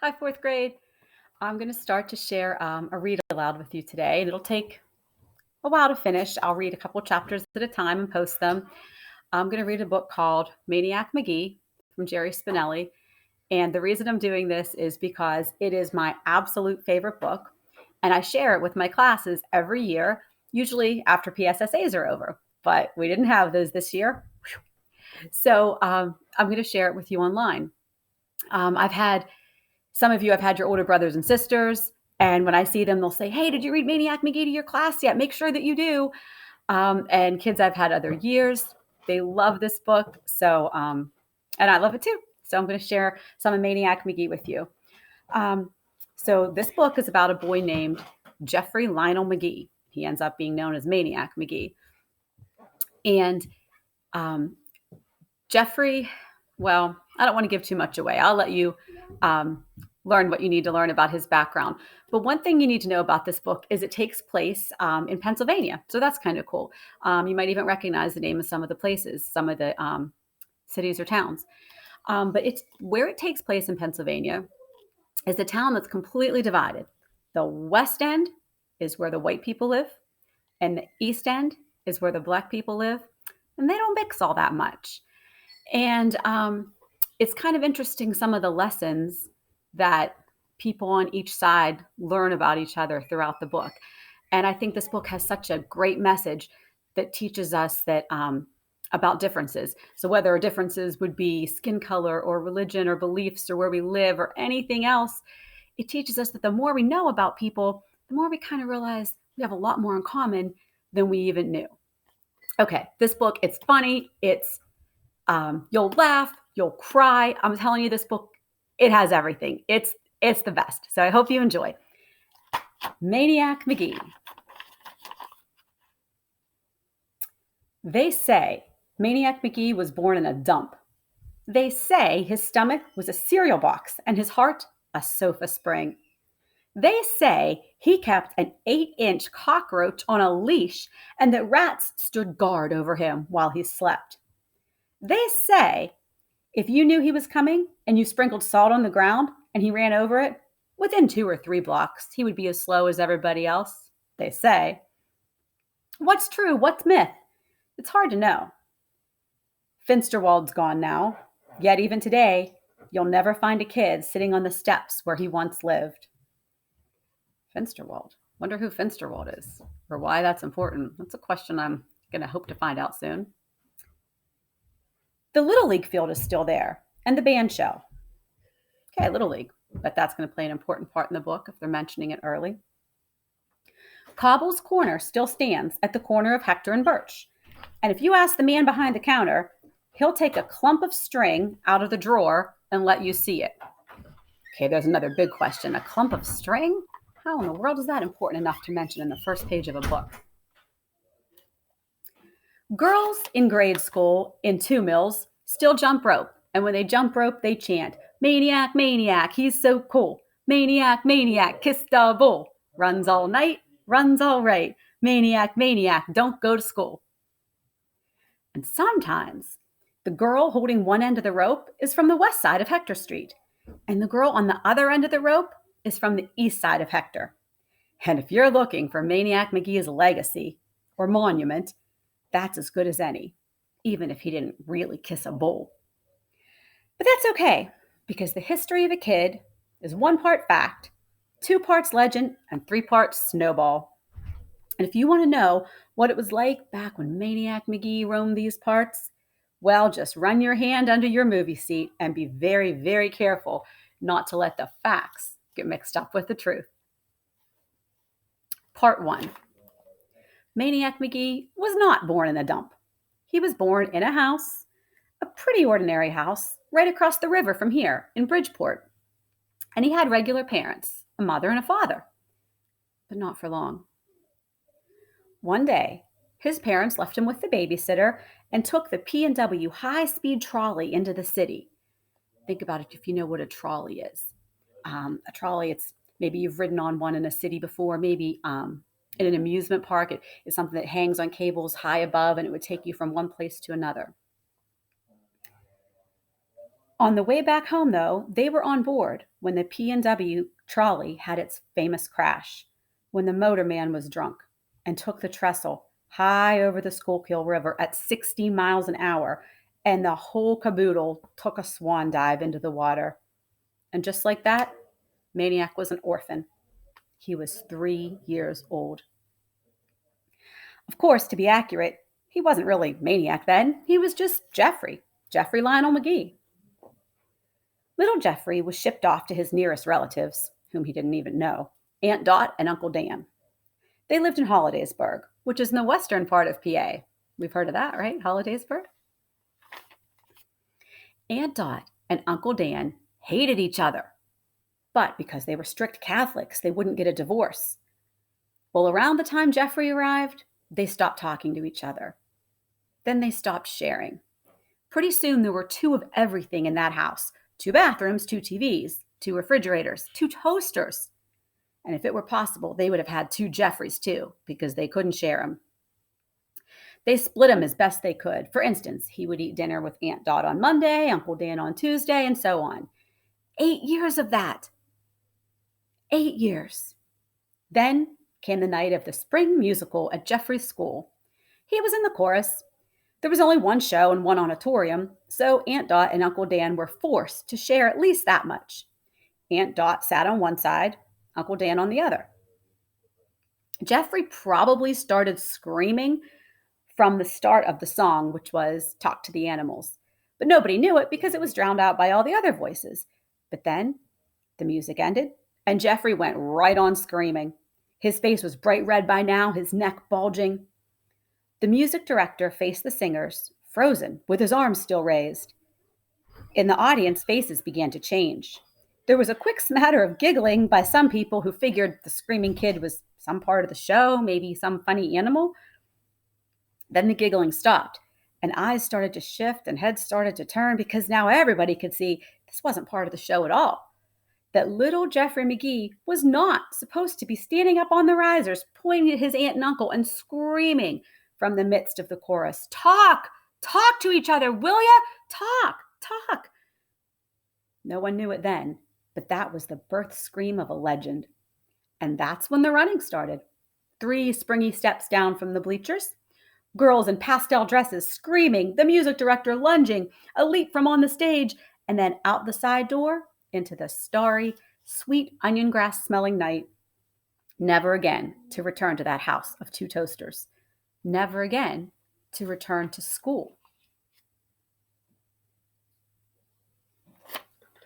Hi, fourth grade. I'm going to start to share a read aloud with you today, and it'll take a while to finish. I'll read a couple chapters at a time and post them. I'm going to read a book called Maniac, Magee from Jerry Spinelli. And the reason I'm doing this is because it is my absolute favorite book, and I share it with my classes every year, usually after PSSAs are over. But we didn't have those this year. So I'm going to share it with you online. I've had Some of you have had your older brothers and sisters, and when I see them, they'll say, "Hey, did you read Maniac Magee to your class yet? Make sure that you do." And kids I've had other years, they love this book. And I love it too. So I'm going to share some of Maniac Magee with you. Um, so this book is about a boy named Jeffrey Lionel Magee. He ends up being known as Maniac Magee. And um, Jeffrey, well, I don't want to give too much away. I'll let you learn what you need to learn about his background. But one thing you need to know about this book is it takes place in Pennsylvania. So that's kind of cool. You might even recognize the name of some of the places, some of the cities or towns. But it's where it takes place in Pennsylvania is a town that's completely divided. The West End is where the white people live, and the East End is where the black people live, and they don't mix all that much. And it's kind of interesting some of the lessons that people on each side learn about each other throughout the book. And I think this book has such a great message that teaches us that about differences. So whether differences would be skin color or religion or beliefs or where we live or anything else, it teaches us that the more we know about people, the more we kind of realize we have a lot more in common than we even knew. Okay, this book, it's funny, you'll laugh, you'll cry. I'm telling you, this book, it has everything. It's the best. So I hope you enjoy. Maniac Magee. They say Maniac Magee was born in a dump. They say his stomach was a cereal box and his heart a sofa spring. They say he kept an 8-inch cockroach on a leash and that rats stood guard over him while he slept. They say if you knew he was coming and you sprinkled salt on the ground and he ran over it, within 2 or 3 blocks, he would be as slow as everybody else, they say. What's true? What's myth? It's hard to know. Finsterwald's gone now, yet even today, you'll never find a kid sitting on the steps where he once lived. Finsterwald. Wonder who Finsterwald is or why that's important. That's a question I'm going to hope to find out soon. The Little League field is still there, and the band shell. Okay, Little League, but that's going to play an important part in the book if they're mentioning it early. Cobble's Corner still stands at the corner of Hector and Birch. And if you ask the man behind the counter, he'll take a clump of string out of the drawer and let you see it. Okay, there's another big question. A clump of string? How in the world is that important enough to mention in the first page of a book? Girls in grade school in 2 Mills still jump rope. And when they jump rope, they chant, "Maniac, maniac, he's so cool. Maniac, maniac, kiss the bull. Runs all night, runs all right. Maniac, maniac, don't go to school." And sometimes the girl holding one end of the rope is from the west side of Hector Street, and the girl on the other end of the rope is from the east side of Hector. And if you're looking for Maniac Magee's legacy or monument, that's as good as any, even if he didn't really kiss a bull. But that's okay, because the history of a kid is 1 part fact, 2 parts legend, and 3 parts snowball. And if you want to know what it was like back when Maniac Magee roamed these parts, well, just run your hand under your movie seat and be very, very careful not to let the facts get mixed up with the truth. Part 1. Maniac Magee was not born in a dump. He was born in a house, a pretty ordinary house, right across the river from here in Bridgeport. And he had regular parents, a mother and a father, but not for long. One day, his parents left him with the babysitter and took the P&W high-speed trolley into the city. Think about it if you know what a trolley is. A trolley, it's maybe you've ridden on one in a city before, maybe in an amusement park. It is something that hangs on cables high above, and it would take you from one place to another. On the way back home, though, they were on board when the P&W trolley had its famous crash, when the motorman was drunk and took the trestle high over the Schuylkill River at 60 miles an hour, and the whole caboodle took a swan dive into the water. And just like that, Maniac was an orphan. He was 3 years old. Of course, to be accurate, he wasn't really Maniac then. He was just Jeffrey Lionel Magee. Little Jeffrey was shipped off to his nearest relatives, whom he didn't even know, Aunt Dot and Uncle Dan. They lived in Hollidaysburg, which is in the western part of PA. We've heard of that, right? Hollidaysburg? Aunt Dot and Uncle Dan hated each other, but because they were strict Catholics, they wouldn't get a divorce. Well, around the time Jeffrey arrived, they stopped talking to each other. Then they stopped sharing. Pretty soon, there were two of everything in that house: 2 bathrooms, 2 TVs, 2 refrigerators, 2 toasters. And if it were possible, they would have had 2 Jeffreys too, because they couldn't share them. They split them as best they could. For instance, he would eat dinner with Aunt Dot on Monday, Uncle Dan on Tuesday, and so on. 8 years of that. 8 years. Then came the night of the spring musical at Jeffrey's school. He was in the chorus. There was only one show and one auditorium, so Aunt Dot and Uncle Dan were forced to share at least that much. Aunt Dot sat on one side, Uncle Dan on the other. Jeffrey probably started screaming from the start of the song, which was Talk to the Animals, but nobody knew it because it was drowned out by all the other voices. But then the music ended, and Jeffrey went right on screaming. His face was bright red by now, his neck bulging. The music director faced the singers, frozen, with his arms still raised. In the audience, faces began to change. There was a quick smatter of giggling by some people who figured the screaming kid was some part of the show, maybe some funny animal. Then the giggling stopped, and eyes started to shift and heads started to turn because now everybody could see this wasn't part of the show at all. That little Jeffrey Magee was not supposed to be standing up on the risers, pointing at his aunt and uncle and screaming from the midst of the chorus, "Talk! Talk to each other, will ya? Talk! Talk!" No one knew it then, but that was the birth scream of a legend. And that's when the running started. 3 springy steps down from the bleachers, girls in pastel dresses screaming, the music director lunging, a leap from on the stage, and then out the side door into the starry, sweet onion grass smelling night. Never again to return to that house of 2 toasters. Never again to return to school.